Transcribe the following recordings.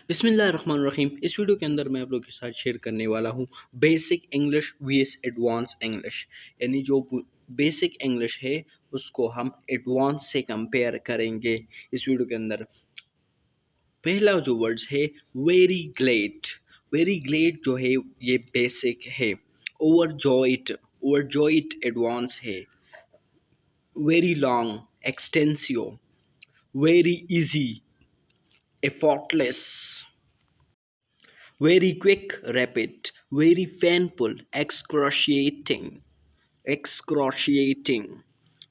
बिस्मिल्लाहिर्रहमानिर्रहीम। इस वीडियो के अंदर मैं आप लोग के साथ शेयर करने वाला हूँ basic English vs advance English. यानी जो बेसिक इंग्लिश है उसको हम एडवांस से कंपेयर करेंगे इस वीडियो के अंदर। पहला जो वर्ड्स है वेरी ग्लेड। वेरी ग्लेड जो है ये बेसिक है। ओवरजॉइट एडवांस है। Very long extensive. Very easy effortless. Very quick, rapid, very painful, excruciating,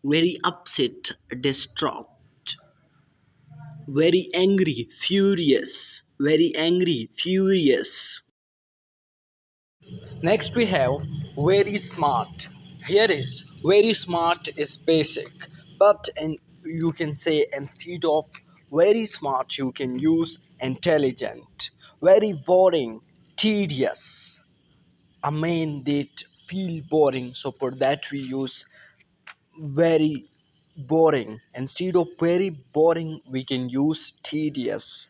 very upset, distraught, very angry, furious. Next we have very smart. Here is very smart is basic, but you can say instead of very smart you can use intelligent. Very boring, tedious. A man that feel boring, so for that we use very boring. Instead of very boring we can use tedious.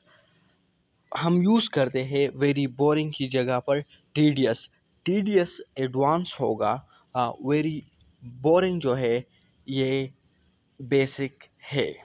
हम use करते हैं very boring की जगह पर tedious. Tedious advance होगा। Very boring जो है ये बेसिक है।